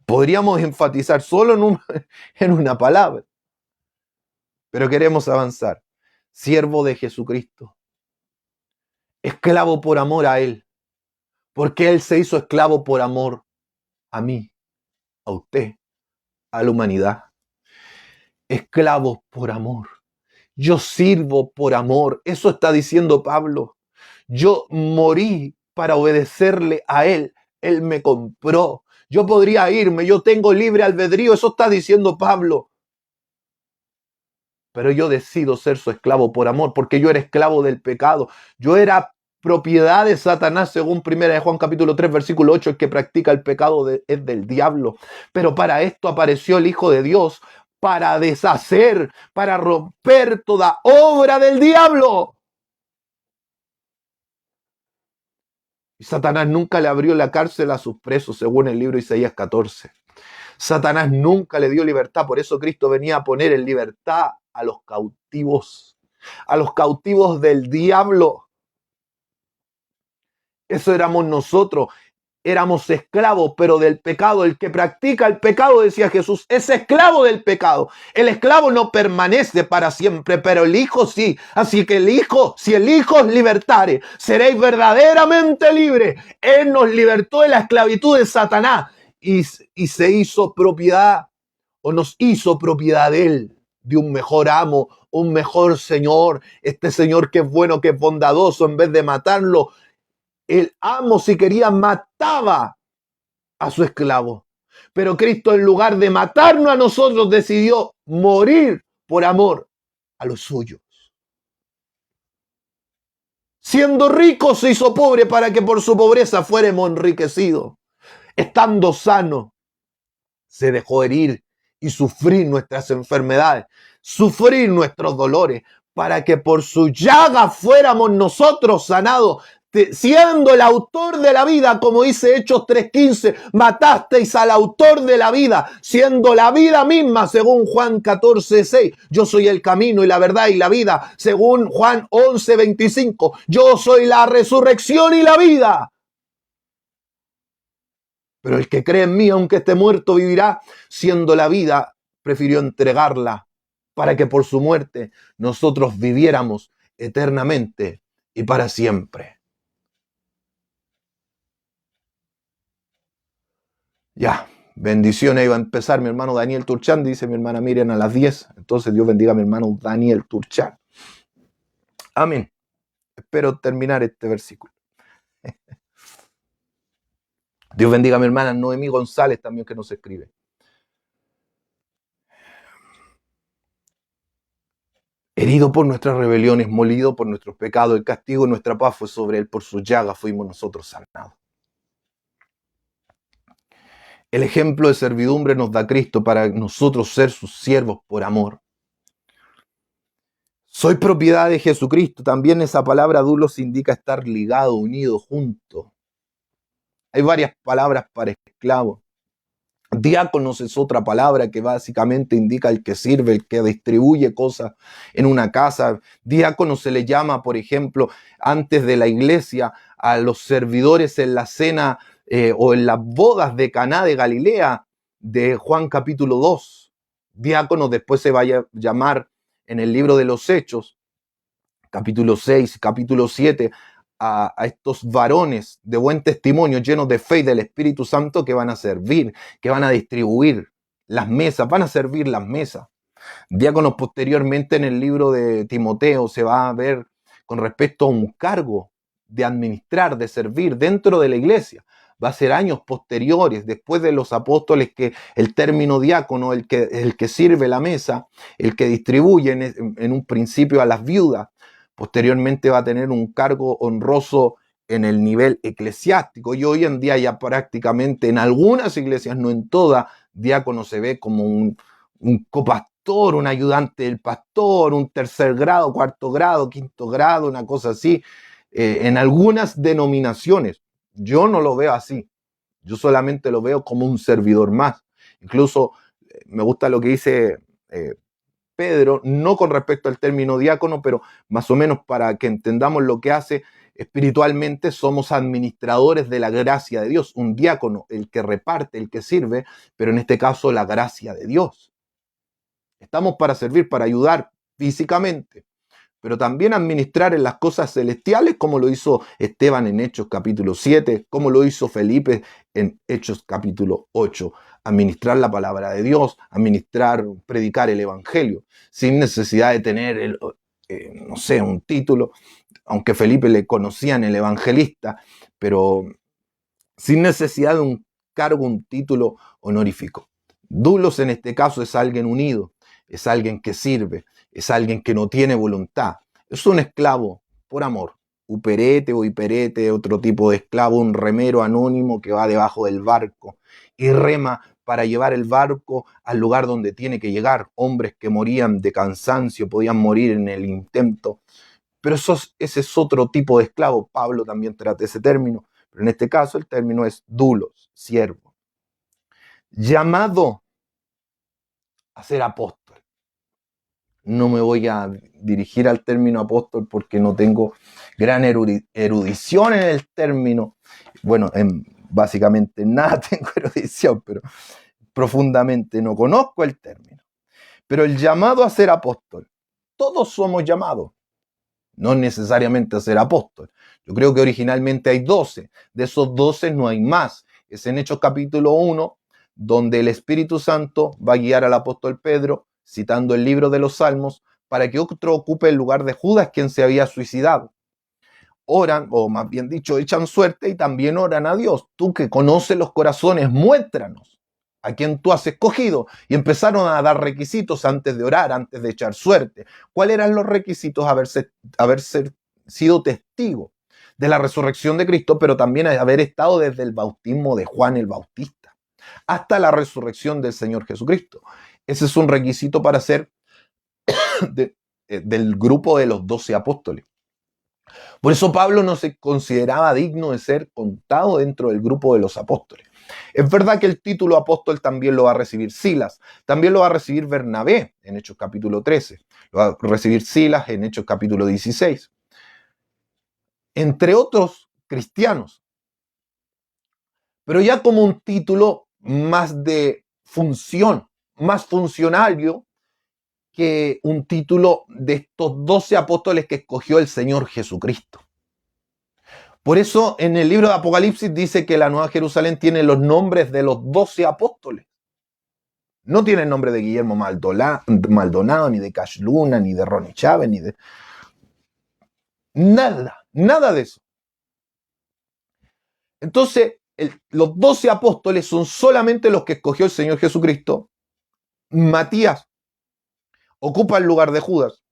Podríamos enfatizar solo en una palabra, pero queremos avanzar. Siervo de Jesucristo. Esclavo por amor a Él, porque Él se hizo esclavo por amor a mí, a usted, a la humanidad. Esclavo por amor. Yo sirvo por amor. Eso está diciendo Pablo. Yo morí para obedecerle a Él. Él me compró. Yo podría irme. Yo tengo libre albedrío. Eso está diciendo Pablo. Pero yo decido ser su esclavo por amor, porque yo era esclavo del pecado. Yo era propiedad de Satanás, según 1 Juan capítulo 3, versículo 8. El que practica el pecado es del diablo. Pero para esto apareció el Hijo de Dios, para deshacer, para romper toda obra del diablo. Y Satanás nunca le abrió la cárcel a sus presos, según el libro de Isaías 14. Satanás nunca le dio libertad, por eso Cristo venía a poner en libertad a los cautivos del diablo. Eso éramos nosotros. Éramos esclavos, pero del pecado. El que practica el pecado, decía Jesús, es esclavo del pecado. El esclavo no permanece para siempre, pero el Hijo sí. Así que si el Hijo os libertare, seréis verdaderamente libres. Él nos libertó de la esclavitud de Satanás y se hizo propiedad, o nos hizo propiedad de Él, de un mejor amo, un mejor Señor. Este Señor que es bueno, que es bondadoso, en vez de matarlo, el amo, si quería, mataba a su esclavo. Pero Cristo, en lugar de matarnos a nosotros, decidió morir por amor a los suyos. Siendo rico, se hizo pobre para que por su pobreza fuéramos enriquecidos. Estando sano, se dejó herir y sufrir nuestras enfermedades, sufrir nuestros dolores, para que por su llaga fuéramos nosotros sanados. siendo el autor de la vida, como dice Hechos 3:15, matasteis al autor de la vida, siendo la vida misma, según Juan 14:6. Yo soy el camino y la verdad y la vida, según Juan 11:25. Yo soy la resurrección y la vida. Pero el que cree en mí, aunque esté muerto, vivirá. Siendo la vida, prefirió entregarla para que por su muerte nosotros viviéramos eternamente y para siempre. Ya, bendiciones. Iba a empezar mi hermano Daniel Turchán, dice mi hermana Miriam, a las 10. Entonces Dios bendiga a mi hermano Daniel Turchán. Amén. Espero terminar este versículo. Dios bendiga a mi hermana Noemí González también, que nos escribe. Herido por nuestras rebeliones, molido por nuestros pecados, el castigo de nuestra paz fue sobre él, por sus llagas fuimos nosotros sanados. El ejemplo de servidumbre nos da Cristo para nosotros ser sus siervos por amor. Soy propiedad de Jesucristo. También esa palabra dulos indica estar ligado, unido, junto. Hay varias palabras para esclavo. Diáconos es otra palabra que básicamente indica el que sirve, el que distribuye cosas en una casa. Diácono se le llama, por ejemplo, antes de la iglesia, a los servidores en la cena o en las bodas de Caná de Galilea de Juan capítulo 2. Diácono después se va a llamar en el libro de los Hechos, capítulo 6, capítulo 7, a estos varones de buen testimonio, llenos de fe y del Espíritu Santo, que van a servir, que van a distribuir las mesas, van a servir las mesas. Diáconos posteriormente en el libro de Timoteo se va a ver con respecto a un cargo de administrar, de servir dentro de la iglesia. Va a ser años posteriores, después de los apóstoles, que el término diácono, el que sirve la mesa, el que distribuye en un principio a las viudas, posteriormente va a tener un cargo honroso en el nivel eclesiástico. Y hoy en día ya prácticamente en algunas iglesias, no en todas, diácono se ve como un copastor, un ayudante del pastor, un tercer grado, cuarto grado, quinto grado, una cosa así. En algunas denominaciones, yo no lo veo así. Yo solamente lo veo como un servidor más. Incluso me gusta lo que dice Pedro, no con respecto al término diácono, pero más o menos para que entendamos lo que hace espiritualmente. Somos administradores de la gracia de Dios. Un diácono, el que reparte, el que sirve, pero en este caso la gracia de Dios. Estamos para servir, para ayudar físicamente, pero también administrar en las cosas celestiales, como lo hizo Esteban en Hechos capítulo 7, como lo hizo Felipe en Hechos capítulo 8. Administrar la palabra de Dios, predicar el evangelio, sin necesidad de tener, no sé, un título, aunque Felipe le conocían el evangelista, pero sin necesidad de un cargo, un título honorífico. Dulos en este caso es alguien unido, es alguien que sirve, es alguien que no tiene voluntad. Es un esclavo por amor. Uperete o hiperete, otro tipo de esclavo, un remero anónimo que va debajo del barco y rema para llevar el barco al lugar donde tiene que llegar. Hombres que morían de cansancio, podían morir en el intento. Pero ese es otro tipo de esclavo. Pablo también trata ese término, pero en este caso el término es dulos, siervo. Llamado a ser apóstol. No me voy a dirigir al término apóstol porque no tengo gran erudición en el término. Bueno, básicamente nada tengo erudición, pero profundamente no conozco el término. Pero el llamado a ser apóstol, todos somos llamados, no necesariamente a ser apóstol. Yo creo que originalmente hay 12, de esos 12 no hay más. Es en Hechos capítulo 1, donde el Espíritu Santo va a guiar al apóstol Pedro, citando el libro de los Salmos, para que otro ocupe el lugar de Judas, quien se había suicidado. Oran, o más bien dicho, echan suerte y también oran a Dios. Tú que conoces los corazones, muéstranos a quien tú has escogido. Y empezaron a dar requisitos antes de orar, antes de echar suerte. ¿Cuáles eran los requisitos? Haber sido testigo de la resurrección de Cristo, pero también haber estado desde el bautismo de Juan el Bautista hasta la resurrección del Señor Jesucristo. Ese es un requisito para ser del grupo de los 12 apóstoles. Por eso Pablo no se consideraba digno de ser contado dentro del grupo de los apóstoles. Es verdad que el título apóstol también lo va a recibir Silas, también lo va a recibir Bernabé en Hechos capítulo 13, lo va a recibir Silas en Hechos capítulo 16, entre otros cristianos, pero ya como un título más de función, más funcionario que un título de estos 12 apóstoles que escogió el Señor Jesucristo. Por eso en el libro de Apocalipsis dice que la Nueva Jerusalén tiene los nombres de los 12 apóstoles. No tiene el nombre de Guillermo Maldonado, ni de Cash Luna, ni de Ronnie Chávez, ni de... Nada de eso. Entonces, los 12 apóstoles son solamente los que escogió el Señor Jesucristo. Matías ocupa el lugar de Judas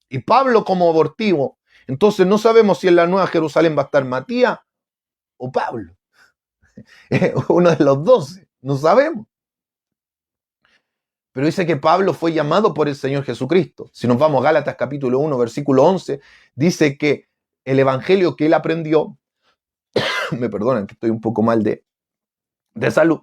y Pablo como abortivo. Entonces no sabemos si en la Nueva Jerusalén va a estar Matías o Pablo. Uno de los 12, no sabemos. Pero dice que Pablo fue llamado por el Señor Jesucristo. Si nos vamos a Gálatas capítulo 1, versículo 11, dice que el evangelio que él aprendió, me perdonan que estoy un poco mal de salud,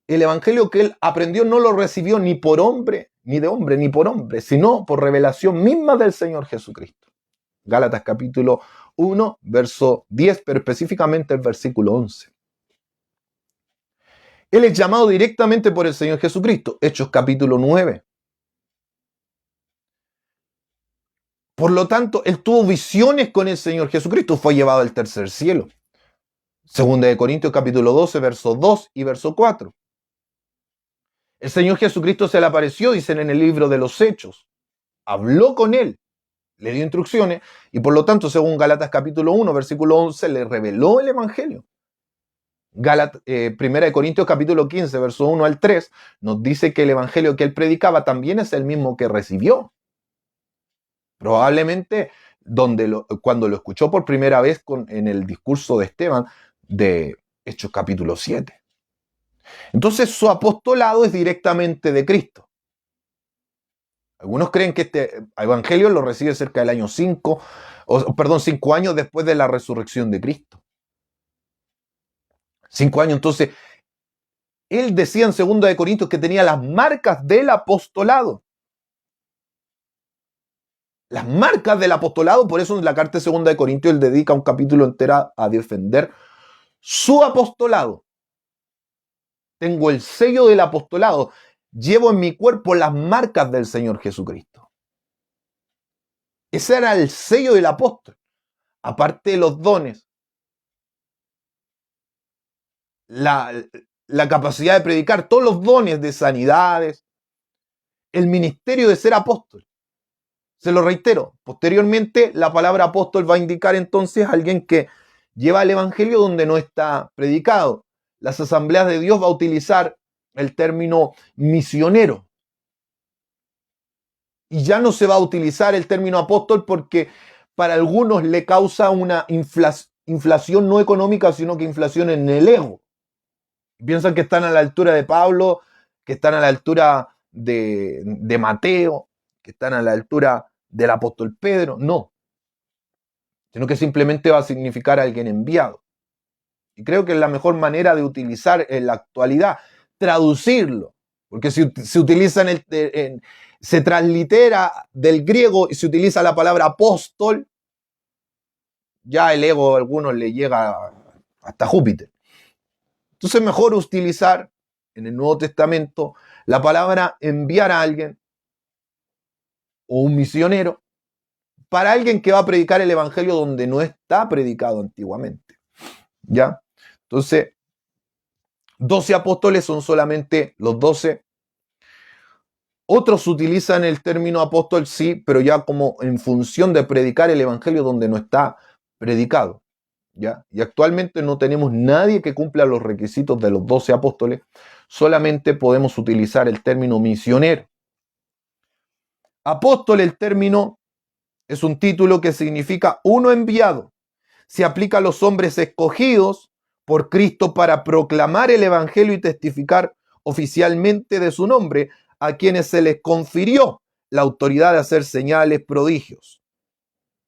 el evangelio que él aprendió no lo recibió ni por hombre, ni por hombre, sino por revelación misma del Señor Jesucristo. Gálatas capítulo 1, verso 10, pero específicamente el versículo 11. Él es llamado directamente por el Señor Jesucristo. Hechos capítulo 9. Por lo tanto, él tuvo visiones con el Señor Jesucristo. Fue llevado al tercer cielo. Segunda de Corintios capítulo 12, verso 2 y verso 4. El Señor Jesucristo se le apareció, dicen en el libro de los Hechos. Habló con él, le dio instrucciones y por lo tanto, según Gálatas capítulo 1, versículo 11, le reveló el evangelio. Primera de Corintios capítulo 15, verso 1 al 3, nos dice que el evangelio que él predicaba también es el mismo que recibió. Probablemente cuando lo escuchó por primera vez en el discurso de Esteban de Hechos capítulo 7. Entonces su apostolado es directamente de Cristo. Algunos creen que este evangelio lo recibe cerca del año 5 años después de la resurrección de Cristo. 5 años, entonces, él decía en 2 de Corintios que tenía las marcas del apostolado. Las marcas del apostolado, por eso en la carta de 2 de Corintios él dedica un capítulo entero a defender su apostolado. Tengo el sello del apostolado. Llevo en mi cuerpo las marcas del Señor Jesucristo. Ese era el sello del apóstol. Aparte de los dones, la capacidad de predicar, todos los dones de sanidades, el ministerio de ser apóstol. Se lo reitero, posteriormente la palabra apóstol va a indicar entonces a alguien que lleva el evangelio donde no está predicado. Las asambleas de Dios va a utilizar el término misionero. Y ya no se va a utilizar el término apóstol porque para algunos le causa una inflación no económica, sino que inflación en el ego. Piensan que están a la altura de Pablo, que están a la altura de Mateo, que están a la altura del apóstol Pedro. No. Sino que simplemente va a significar alguien enviado. Y creo que es la mejor manera de utilizar en la actualidad, traducirlo. Porque si se utiliza se translitera del griego y se utiliza la palabra apóstol, ya el ego a algunos le llega hasta Júpiter. Entonces es mejor utilizar en el Nuevo Testamento la palabra enviar a alguien o un misionero para alguien que va a predicar el evangelio donde no está predicado antiguamente. ¿Ya? Entonces, 12 apóstoles son solamente los 12. Otros utilizan el término apóstol, sí, pero ya como en función de predicar el evangelio donde no está predicado. ¿Ya? Y actualmente no tenemos nadie que cumpla los requisitos de los 12 apóstoles, solamente podemos utilizar el término misionero. Apóstol, el término es un título que significa uno enviado. Se aplica a los hombres escogidos por Cristo para proclamar el evangelio y testificar oficialmente de su nombre a quienes se les confirió la autoridad de hacer señales, prodigios.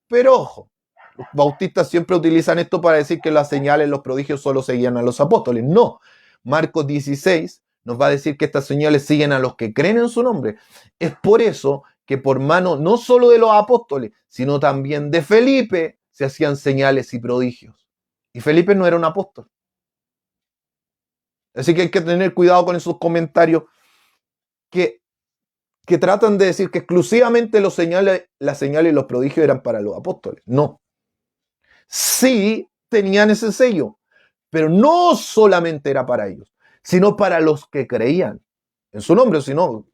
Pero ojo, Los bautistas siempre utilizan esto para decir que las señales, los prodigios solo seguían a los apóstoles. No. Marcos 16 nos va a decir que estas señales siguen a los que creen en su nombre. Es por eso que por mano no solo de los apóstoles, sino también de Felipe se hacían señales y prodigios. Y Felipe no era un apóstol. Así que hay que tener cuidado con esos comentarios que tratan de decir que exclusivamente las señales y los prodigios eran para los apóstoles. No. Sí tenían ese sello, pero no solamente era para ellos, sino para los que creían en su nombre. Si no,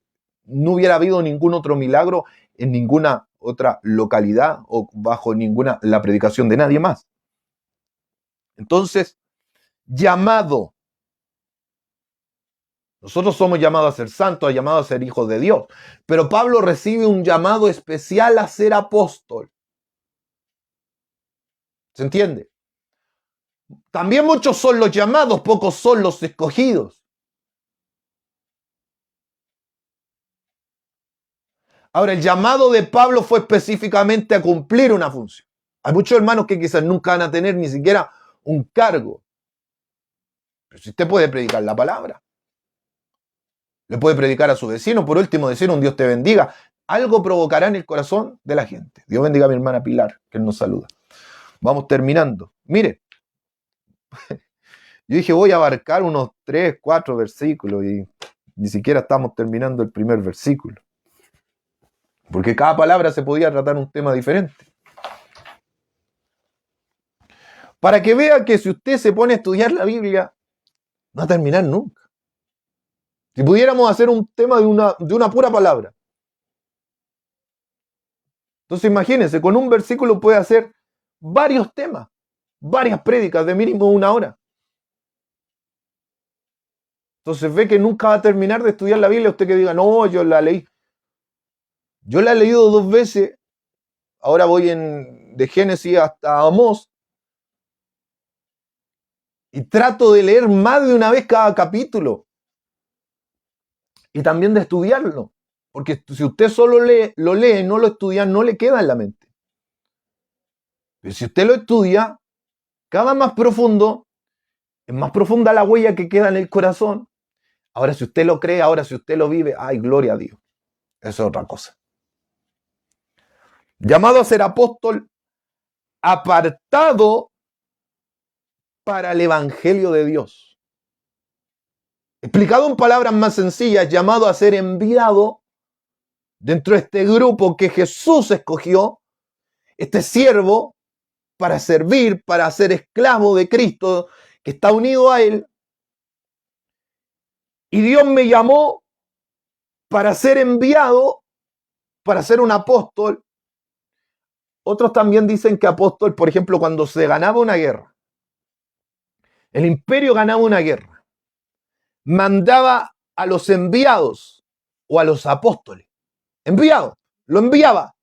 no hubiera habido ningún otro milagro en ninguna otra localidad o bajo ninguna la predicación de nadie más. Entonces, llamado. Nosotros somos llamados a ser santos, llamados a ser hijos de Dios. Pero Pablo recibe un llamado especial a ser apóstol. ¿Se entiende? También muchos son los llamados, pocos son los escogidos. Ahora, el llamado de Pablo fue específicamente a cumplir una función. Hay muchos hermanos que quizás nunca van a tener ni siquiera un cargo. Pero si usted puede predicar la palabra, le puede predicar a su vecino, por último decir un Dios te bendiga, algo provocará en el corazón de la gente. Dios bendiga a mi hermana Pilar, que nos saluda. Vamos terminando. Mire, yo dije voy a abarcar unos 3, 4 versículos y ni siquiera estamos terminando el primer versículo. Porque cada palabra se podía tratar un tema diferente. Para que vea que si usted se pone a estudiar la Biblia, no va a terminar nunca. Si pudiéramos hacer un tema de una pura palabra. Entonces imagínense, con un versículo puede hacer varios temas, varias prédicas de mínimo 1 hora. Entonces ve que nunca va a terminar de estudiar la Biblia. Usted que diga, no, yo la leí. Yo la he leído 2 veces. Ahora voy de Génesis hasta Amós. Y trato de leer más de una vez cada capítulo. Y también de estudiarlo. Porque si usted solo lo lee, no lo estudia, no le queda en la mente. Pero si usted lo estudia, cada más profundo, es más profunda la huella que queda en el corazón. Ahora si usted lo cree, ahora si usted lo vive, ¡ay, gloria a Dios! Eso es otra cosa. Llamado a ser apóstol, apartado para el evangelio de Dios. Explicado en palabras más sencillas, llamado a ser enviado dentro de este grupo que Jesús escogió, este siervo, para servir, para ser esclavo de Cristo, que está unido a Él. Y Dios me llamó para ser enviado, para ser un apóstol. Otros también dicen que apóstol, por ejemplo, cuando se ganaba una guerra, el imperio ganaba una guerra, mandaba a los enviados o a los apóstoles. Enviado, lo enviaba,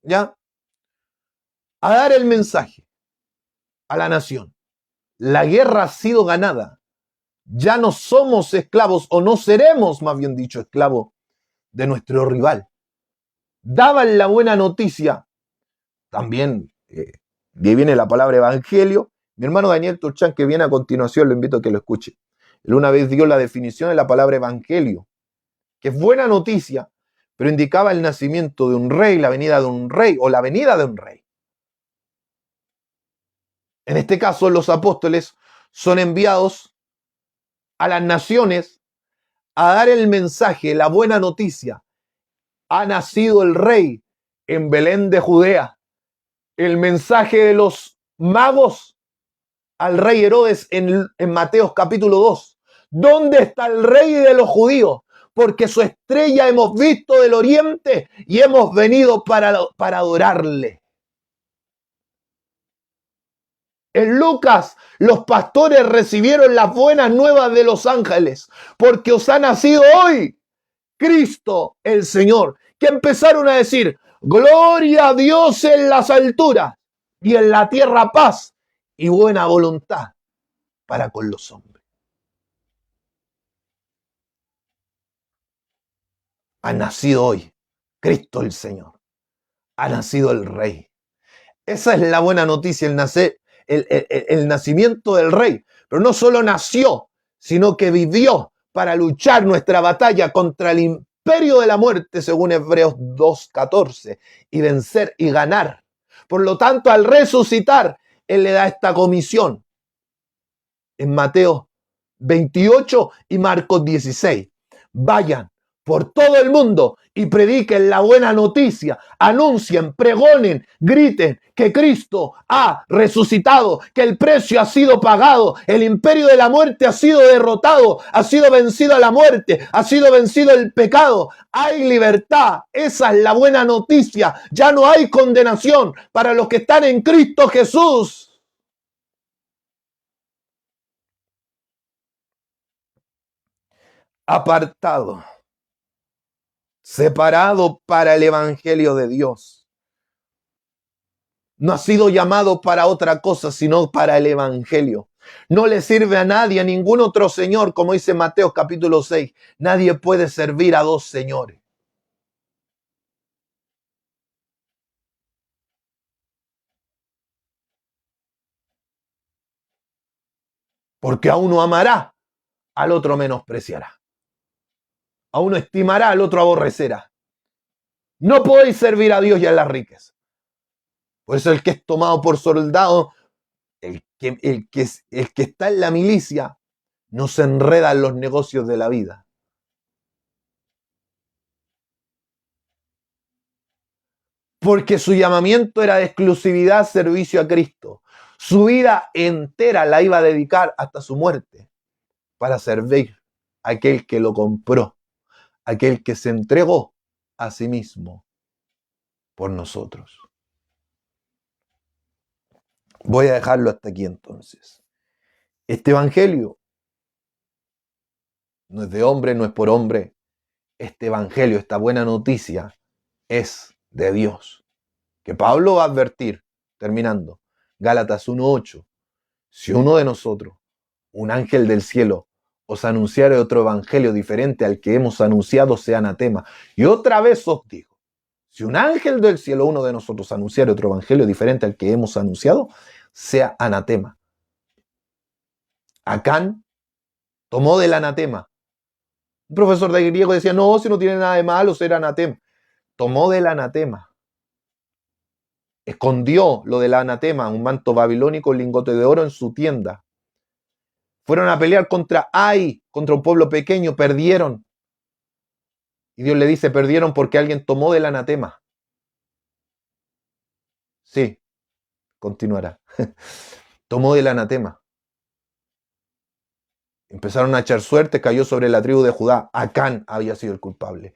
¿ya? A dar el mensaje a la nación. La guerra ha sido ganada. Ya no somos esclavos, o no seremos, más bien dicho, esclavos de nuestro rival. Daban la buena noticia. También, de ahí viene la palabra evangelio. Mi hermano Daniel Turchan, que viene a continuación, lo invito a que lo escuche. Él una vez dio la definición de la palabra evangelio, que es buena noticia, pero indicaba el nacimiento de un rey, la venida de un rey, o la venida de un rey. En este caso, los apóstoles son enviados a las naciones a dar el mensaje, la buena noticia. Ha nacido el rey en Belén de Judea. El mensaje de los magos al rey Herodes en Mateo capítulo 2. ¿Dónde está el rey de los judíos? Porque su estrella hemos visto del oriente y hemos venido para adorarle. En Lucas, los pastores recibieron las buenas nuevas de los ángeles, porque os ha nacido hoy Cristo el Señor, que empezaron a decir, gloria a Dios en las alturas y en la tierra paz y buena voluntad para con los hombres. Ha nacido hoy Cristo el Señor, ha nacido el Rey. Esa es la buena noticia, el nacimiento del Rey. Pero no solo nació, sino que vivió para luchar nuestra batalla contra el imperio de la muerte, según Hebreos 2:14, y vencer y ganar. Por lo tanto, al resucitar, Él le da esta comisión en Mateo 28 y Marcos 16. Vayan por todo el mundo y prediquen la buena noticia, anuncien, pregonen, griten que Cristo ha resucitado, que el precio ha sido pagado, el imperio de la muerte ha sido derrotado, ha sido vencido a la muerte, ha sido vencido el pecado, hay libertad. Esa es la buena noticia. Ya no hay condenación para los que están en Cristo Jesús. Apartado, separado para el evangelio de Dios. No ha sido llamado para otra cosa, sino para el evangelio. No le sirve a nadie, a ningún otro señor, como dice Mateo capítulo 6. Nadie puede servir a dos señores. Porque a uno amará, al otro menospreciará. A uno estimará, al otro aborrecerá. No podéis servir a Dios y a las riquezas. Por eso el que es tomado por soldado, el que está en la milicia, no se enreda en los negocios de la vida. Porque su llamamiento era de exclusividad, servicio a Cristo. Su vida entera la iba a dedicar hasta su muerte para servir a aquel que lo compró, aquel que se entregó a sí mismo por nosotros. Voy a dejarlo hasta aquí entonces. Este evangelio no es de hombre, no es por hombre. Este evangelio, esta buena noticia, es de Dios. Que Pablo va a advertir, terminando, Gálatas 1:8, si uno de nosotros, un ángel del cielo, os anunciare otro evangelio diferente al que hemos anunciado, sea anatema. Y otra vez os digo, si un ángel del cielo, uno de nosotros, anunciare otro evangelio diferente al que hemos anunciado, sea anatema. Acán tomó del anatema. Un profesor de griego decía, no, si no tiene nada de malo ser anatema. Tomó del anatema. Escondió lo del anatema, un manto babilónico, un lingote de oro en su tienda. Fueron a pelear contra Ai, contra un pueblo pequeño, perdieron. Y Dios le dice, perdieron porque alguien tomó del anatema. Sí, continuará. Tomó del anatema. Empezaron a echar suerte, cayó sobre la tribu de Judá. Acán había sido el culpable.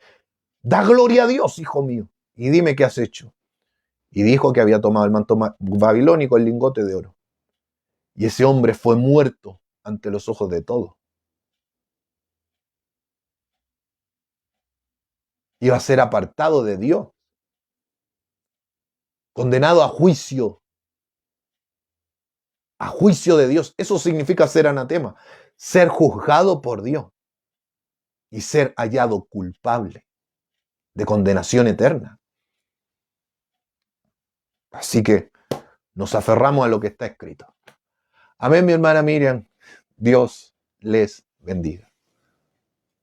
Da gloria a Dios, hijo mío, y dime qué has hecho. Y dijo que había tomado el manto babilónico, el lingote de oro. Y ese hombre fue muerto ante los ojos de todos. Iba a ser apartado de Dios, condenado a juicio de Dios. Eso significa ser anatema, ser juzgado por Dios y ser hallado culpable de condenación eterna. Así que nos aferramos a lo que está escrito. Amén, mi hermana Miriam. Dios les bendiga.